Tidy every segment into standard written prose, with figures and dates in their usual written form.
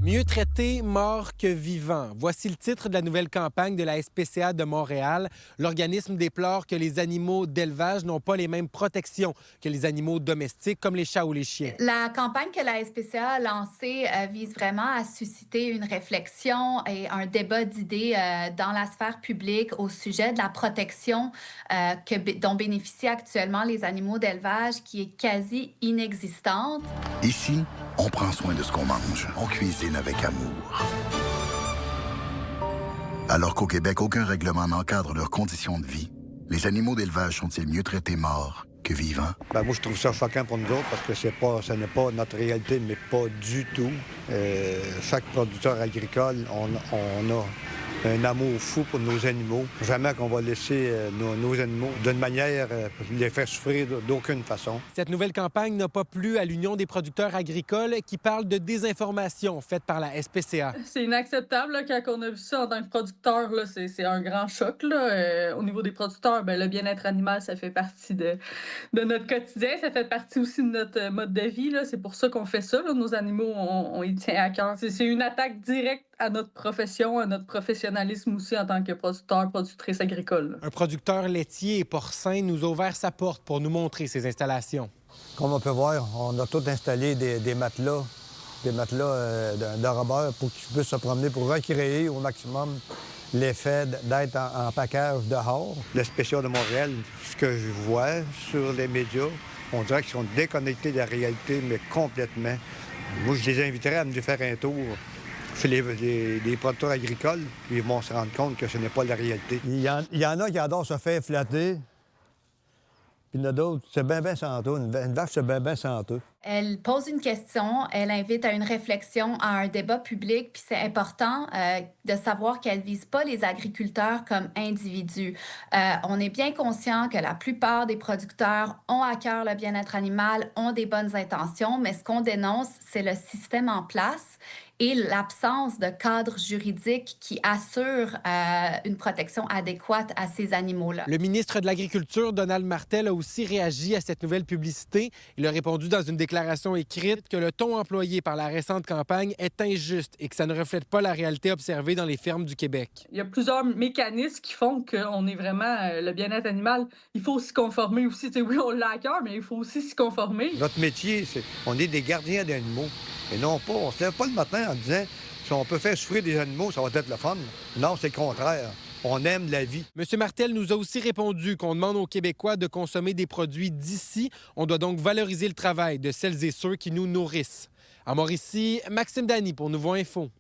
Mieux traités morts que vivants. Voici le titre de la nouvelle campagne de la SPCA de Montréal. L'organisme déplore que les animaux d'élevage n'ont pas les mêmes protections que les animaux domestiques, comme les chats ou les chiens. La campagne que la SPCA a lancée vise vraiment à susciter une réflexion et un débat d'idées dans la sphère publique au sujet de la protection dont bénéficient actuellement les animaux d'élevage, qui est quasi inexistante. Ici, on prend soin de ce qu'on mange. On cuisine avec amour. Alors qu'au Québec, aucun règlement n'encadre leurs conditions de vie, les animaux d'élevage sont-ils mieux traités morts que vivants? Moi, je trouve ça choquant pour nous autres parce que ce n'est pas notre réalité, mais pas du tout. Chaque producteur agricole, on a un amour fou pour nos animaux. Jamais qu'on va laisser nos animaux d'une manière les faire souffrir d'aucune façon. Cette nouvelle campagne n'a pas plu à l'Union des producteurs agricoles qui parle de désinformation faite par la SPCA. C'est inacceptable là, quand on a vu ça en tant que producteur. Là, c'est un grand choc. Là. Au niveau des producteurs, le bien-être animal, ça fait partie de notre quotidien. Ça fait partie aussi de notre mode de vie. Là. C'est pour ça qu'on fait ça. Là. Nos animaux, on y tient à cœur. C'est une attaque directe à notre profession, à notre professionnalisme aussi en tant que producteur, productrice agricole. Un producteur laitier et porcin nous a ouvert sa porte pour nous montrer ses installations. Comme on peut voir, on a tout installé des matelas de robeur pour qu'ils puissent se promener, pour recréer au maximum l'effet d'être en package dehors. Le spécial de Montréal, ce que je vois sur les médias, on dirait qu'ils sont déconnectés de la réalité, mais complètement. Moi, je les inviterais à me faire un tour chez les producteurs agricoles, puis ils vont se rendre compte que ce n'est pas la réalité. Il y en a qui adorent se faire flatter, puis il y en a d'autres, c'est bien santeux. Une vache, c'est bien santeux. Elle pose une question, elle invite à une réflexion, à un débat public, puis c'est important de savoir qu'elle ne vise pas les agriculteurs comme individus. On est bien conscient que la plupart des producteurs ont à cœur le bien-être animal, ont des bonnes intentions, mais ce qu'on dénonce, c'est le système en place et l'absence de cadre juridique qui assure une protection adéquate à ces animaux-là. Le ministre de l'Agriculture, Donald Martel, a aussi réagi à cette nouvelle publicité. Il a répondu dans une déclaration écrite que le ton employé par la récente campagne est injuste et que ça ne reflète pas la réalité observée dans les fermes du Québec. Il y a plusieurs mécanismes qui font qu'on est vraiment le bien-être animal. Il faut s'y conformer aussi. T'sais, oui, on l'a à cœur, mais il faut aussi s'y conformer. Notre métier, on est des gardiens d'animaux. Et non pas, on ne se lève pas le matin en disant si on peut faire souffrir des animaux, ça va être le fun. Non, c'est le contraire. On aime la vie. M. Martel nous a aussi répondu qu'on demande aux Québécois de consommer des produits d'ici. On doit donc valoriser le travail de celles et ceux qui nous nourrissent. À Mauricie, Maxime Dany pour Nouveau Info.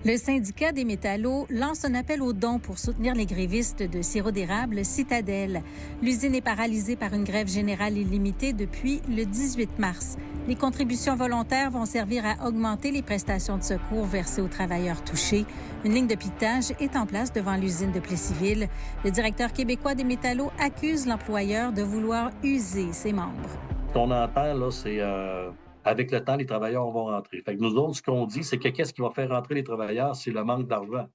Le syndicat des métallos lance un appel aux dons pour soutenir les grévistes de sirop d'érable Citadelle. L'usine est paralysée par une grève générale illimitée depuis le 18 mars. Les contributions volontaires vont servir à augmenter les prestations de secours versées aux travailleurs touchés. Une ligne de piquetage est en place devant l'usine de Plessisville. Le directeur québécois des métallos accuse l'employeur de vouloir user ses membres. Ce qu'on entend, là, c'est... Avec le temps, les travailleurs vont rentrer. Fait que nous autres, ce qu'on dit, c'est que qu'est-ce qui va faire rentrer les travailleurs? C'est le manque d'argent.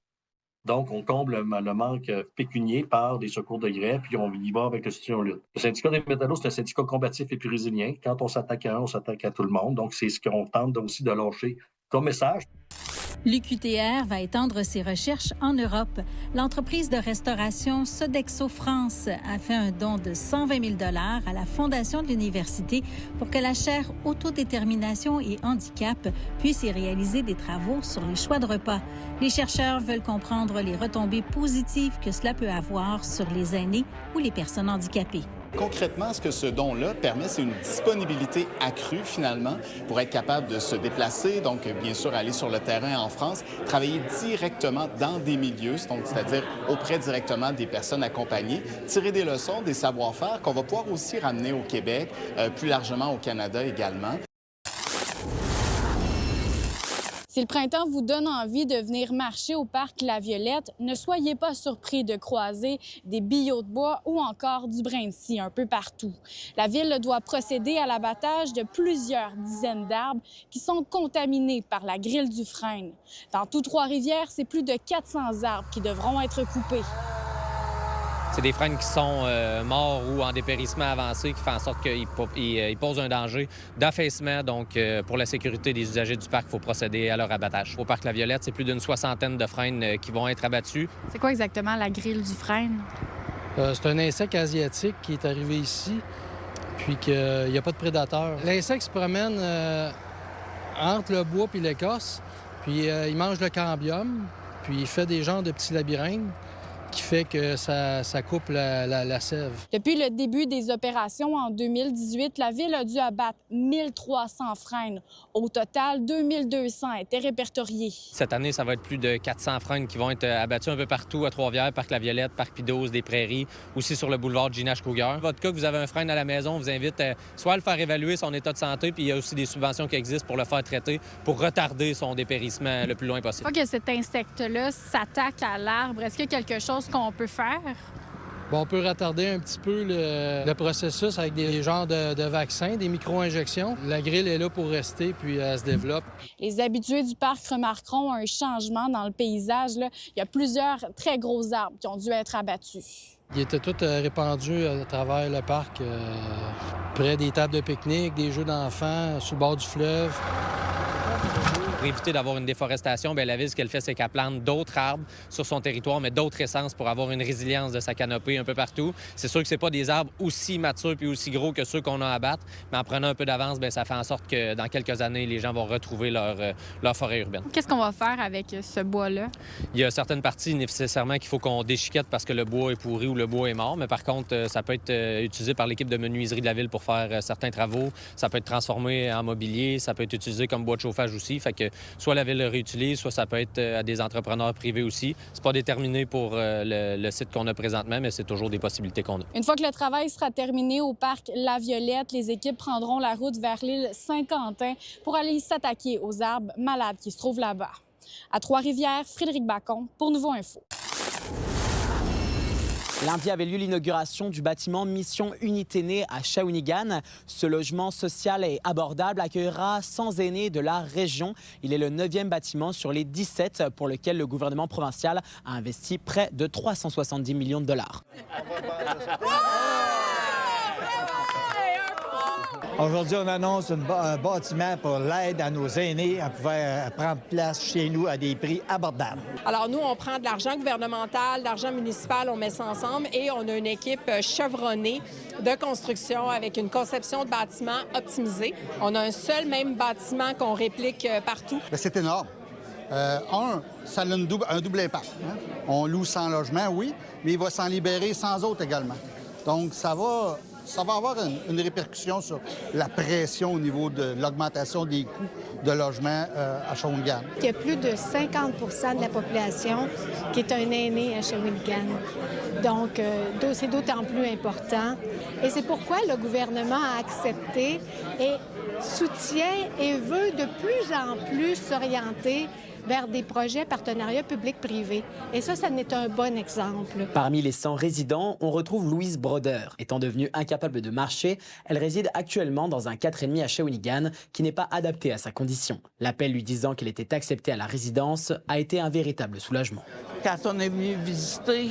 Donc, on comble le manque pécunier par des secours de grève, puis on y va avec le soutien aux luttes. Le syndicat des métallos, c'est un syndicat combatif et plus résilient. Quand on s'attaque à un, on s'attaque à tout le monde. Donc, c'est ce qu'on tente aussi de lâcher comme message. L'UQTR va étendre ses recherches en Europe. L'entreprise de restauration Sodexo France a fait un don de 120 000 $ à la Fondation de l'Université pour que la chaire Autodétermination et handicap puisse y réaliser des travaux sur les choix de repas. Les chercheurs veulent comprendre les retombées positives que cela peut avoir sur les aînés ou les personnes handicapées. Concrètement, ce que ce don-là permet, c'est une disponibilité accrue, finalement, pour être capable de se déplacer, donc bien sûr aller sur le terrain en France, travailler directement dans des milieux, donc c'est-à-dire auprès directement des personnes accompagnées, tirer des leçons, des savoir-faire qu'on va pouvoir aussi ramener au Québec, plus largement au Canada également. Si le printemps vous donne envie de venir marcher au parc La Violette, ne soyez pas surpris de croiser des billots de bois ou encore du brin de scie un peu partout. La ville doit procéder à l'abattage de plusieurs dizaines d'arbres qui sont contaminés par la grille du frêne. Dans tout Trois-Rivières, c'est plus de 400 arbres qui devront être coupés. C'est des frênes qui sont morts ou en dépérissement avancé, qui fait en sorte qu'ils posent un danger d'affaissement. Donc, pour la sécurité des usagers du parc, il faut procéder à leur abattage. Au parc La Violette, c'est plus d'une 60aine de frênes qui vont être abattus. C'est quoi exactement la grille du frêne? C'est un insecte asiatique qui est arrivé ici, puis qu'il n'y a pas de prédateur. L'insecte se promène entre le bois et l'écorce, puis il mange le cambium, puis il fait des genres de petits labyrinthes qui fait que ça coupe la sève. Depuis le début des opérations en 2018, la Ville a dû abattre 1300 frênes. Au total, 2200 étaient répertoriés. Cette année, ça va être plus de 400 frênes qui vont être abattus un peu partout à Trois-Rivières, Parc La Violette, Parc Pidose, des Prairies, aussi sur le boulevard Ginage Cougar. Dans votre cas, que vous avez un frêne à la maison, on vous invite soit à le faire évaluer son état de santé, puis il y a aussi des subventions qui existent pour le faire traiter, pour retarder son dépérissement le plus loin possible. Une fois que cet insecte-là s'attaque à l'arbre, est-ce qu'il y a quelque chose qu'on peut faire? Bon, on peut retarder un petit peu le processus avec des genres de vaccins, des micro-injections. La grille est là pour rester, puis elle se développe. Les habitués du parc remarqueront un changement dans le paysage. Là. Il y a plusieurs très gros arbres qui ont dû être abattus. Ils étaient tous répandus à travers le parc, près des tables de pique-nique, des jeux d'enfants, sur le bord du fleuve. Pour éviter d'avoir une déforestation, bien, la Ville, ce qu'elle fait, c'est qu'elle plante d'autres arbres sur son territoire, mais d'autres essences pour avoir une résilience de sa canopée un peu partout. C'est sûr que c'est pas des arbres aussi matures puis aussi gros que ceux qu'on a à battre, mais en prenant un peu d'avance, bien, ça fait en sorte que dans quelques années, les gens vont retrouver leur forêt urbaine. Qu'est-ce qu'on va faire avec ce bois-là? Il y a certaines parties nécessairement qu'il faut qu'on déchiquette parce que le bois est pourri ou le bois est mort, mais par contre, ça peut être utilisé par l'équipe de menuiserie de la Ville pour faire certains travaux. Ça peut être transformé en mobilier, ça peut être utilisé comme bois de chauffage aussi. Fait que soit la Ville le réutilise, soit ça peut être à des entrepreneurs privés aussi. C'est pas déterminé pour le site qu'on a présentement, mais c'est toujours des possibilités qu'on a. Une fois que le travail sera terminé au parc La Violette, les équipes prendront la route vers l'île Saint-Quentin pour aller s'attaquer aux arbres malades qui se trouvent là-bas. À Trois-Rivières, Frédéric Bacon pour Nouveau Info. Lundi avait lieu l'inauguration du bâtiment Mission Unité Née à Shawinigan. Ce logement social et abordable accueillera 100 aînés de la région. Il est le 9e bâtiment sur les 17 pour lequel le gouvernement provincial a investi près de 370 millions de dollars. Aujourd'hui, on annonce un bâtiment pour l'aide à nos aînés à pouvoir prendre place chez nous à des prix abordables. Alors nous, on prend de l'argent gouvernemental, de l'argent municipal, on met ça ensemble et on a une équipe chevronnée de construction avec une conception de bâtiment optimisée. On a un seul même bâtiment qu'on réplique partout. C'est énorme. Ça a un double impact. Hein? On loue 100 logements, oui, mais il va s'en libérer 100 autres également. Donc, ça va avoir une répercussion sur la pression au niveau de l'augmentation des coûts de logement à Shawinigan. Il y a plus de 50 de la population qui est un aîné à Shawinigan. Donc, c'est d'autant plus important. Et c'est pourquoi le gouvernement a accepté et soutient et veut de plus en plus s'orienter vers des projets partenariats public-privé. Et ça en est un bon exemple. Parmi les 100 résidents, on retrouve Louise Broder. Étant devenue incapable de marcher, elle réside actuellement dans un 4,5 à Shawinigan qui n'est pas adapté à sa condition. L'appel lui disant qu'elle était acceptée à la résidence a été un véritable soulagement. Quand on est venu visiter,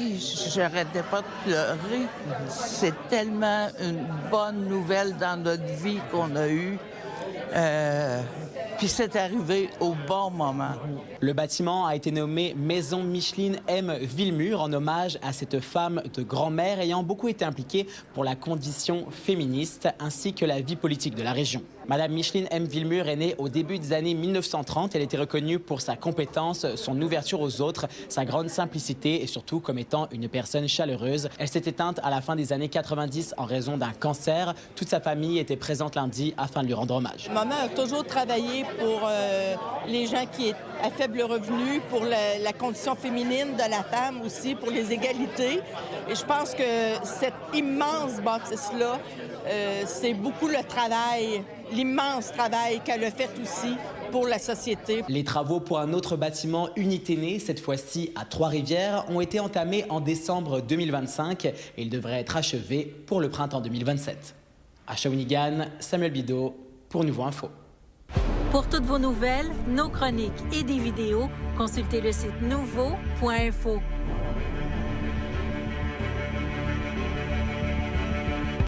j'arrêtais pas de pleurer. C'est tellement une bonne nouvelle dans notre vie qu'on a eue. Puis c'est arrivé au bon moment. Le bâtiment a été nommé Maison Micheline M. Villemur en hommage à cette femme de grand-mère ayant beaucoup été impliquée pour la condition féministe ainsi que la vie politique de la région. Madame Micheline M. Villemur est née au début des années 1930. Elle était reconnue pour sa compétence, son ouverture aux autres, sa grande simplicité et surtout comme étant une personne chaleureuse. Elle s'est éteinte à la fin des années 90 en raison d'un cancer. Toute sa famille était présente lundi afin de lui rendre hommage. Maman a toujours travaillé pour les gens qui sont à faible revenu, pour la condition féminine de la femme aussi, pour les égalités. Et je pense que cette immense bâtisse-là, c'est beaucoup le travail, l'immense travail qu'elle a fait aussi pour la société. Les travaux pour un autre bâtiment Unité Née, cette fois-ci à Trois-Rivières, ont été entamés en décembre 2025 et ils devraient être achevés pour le printemps 2027. À Shawinigan, Samuel Bideau pour Nouveau Info. Pour toutes vos nouvelles, nos chroniques et des vidéos, consultez le site nouveau.info.